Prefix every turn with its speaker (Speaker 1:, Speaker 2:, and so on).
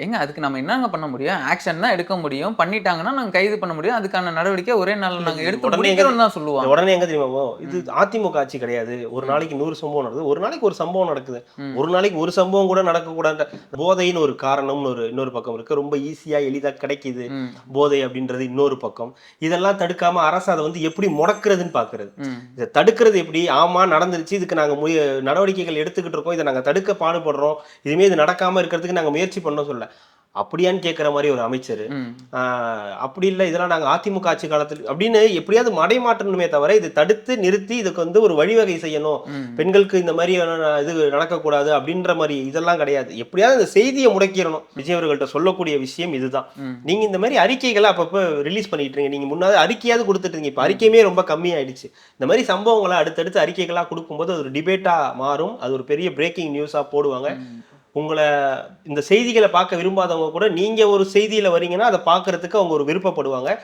Speaker 1: ஏங்க அதுக்கு நம்ம என்னங்க பண்ண முடியும்? ஆக்ஷன் தான் எடுக்க முடியும். பண்ணிட்டாங்கன்னா நாங்க கைது பண்ண முடியும். அதுக்கான நடவடிக்கை ஒரே நாள்ல
Speaker 2: இல்ல
Speaker 1: நாங்க
Speaker 2: இது
Speaker 1: எடுத்து
Speaker 2: உடனே எங்க
Speaker 1: முடிக்கிறோம்னு தான்
Speaker 2: இது
Speaker 1: சொல்லுவாங்க.
Speaker 2: உடனே எங்க தெரியுமா போகும்? இது
Speaker 1: ம்.
Speaker 2: அதிமுக ஆட்சி கிடையாது. ஒரு
Speaker 1: ம்.
Speaker 2: நாளைக்கு 100 சம்பவம் நடக்குது. ஒரு நாளைக்கு ஒரு சம்பவம் நடக்குது.
Speaker 1: ம்.
Speaker 2: ஒரு நாளைக்கு ஒரு சம்பவம் கூட நடக்கக்கூடாதுன்ற போதைன்னு ஒரு காரணம்னு இன்னொரு பக்கம் இருக்கு. ரொம்ப ஈஸியா எளிதா கிடைக்குது.
Speaker 1: ம்.
Speaker 2: போதை அப்படின்றது இன்னொரு பக்கம். இதெல்லாம் தடுக்காம அரசு அத வந்து எப்படி முடக்குறதுன்னு பார்க்குறது.
Speaker 1: ம்.
Speaker 2: இத தடுக்கிறது எப்படி? ஆமா நடந்துருச்சு. இதுக்கு நாங்க நடவடிக்கைகள் எடுத்துக்கிட்டு இருக்கோம். இத நாங்க தடுக்க பாடுபடுறோம். இனிமே இது நடக்காம இருக்கிறதுக்கு நாங்க முயற்சி பண்ணோம் சொல்லல. அப்படியான்னு கேட்கிற மாரி ஒரு அமைச்சரு.
Speaker 1: ம்.
Speaker 2: ஆ அப்படி இல்ல இதெல்லாம் நாங்க அதிமுக ஆட்சி காலத்துல அப்படின்னு எப்படியாவது மடைமாற்றணுமே தவிர, இத தடுத்து நிறுத்தி இதுக்கு வந்து ஒரு வழிவகை செய்யணும்.
Speaker 1: ம்.
Speaker 2: பெண்களுக்கு இந்த மாரியான இது நடக்கக்கூடாது அப்படின்ற மாரி இதெல்லாம் கிடையாது. எப்படியாவது இந்த செய்திய முடக்கிரணும். விஜய் அவர்கள்ட்ட சொல்லக்கூடிய விஷயம் இதுதான்.
Speaker 1: ம்.
Speaker 2: நீங்க இந்த மாரி அறிக்கைகள அப்பப்ப ரிலீஸ் பண்ணிட்டு இருங்க. நீங்க முன்னாடி அறிக்கையாவது குடுத்துட்டு இருந்தீங்க. இப்ப
Speaker 1: ம்.
Speaker 2: அறிக்கையுமே ரொம்ப கம்மியாயிடுச்சு. இந்த மாரி சம்பவங்கள அடுத்தடுத்து அறிக்கைகளா குடுக்கும்போது அது ஒரு டிபேட்டா மாறும். அது ஒரு பெரிய பிரேக்கிங் நியூஸா போடுவாங்க.
Speaker 1: ம்.
Speaker 2: உங்கள இந்த செய்திகள பார்க்க விரும்பாதவங்க கூட நீங்க ஒரு செய்தியில வரீங்கன்னா, அத பார்க்கறதுக்கு அவங்க ஒரு விருப்பப்படுவாங்க.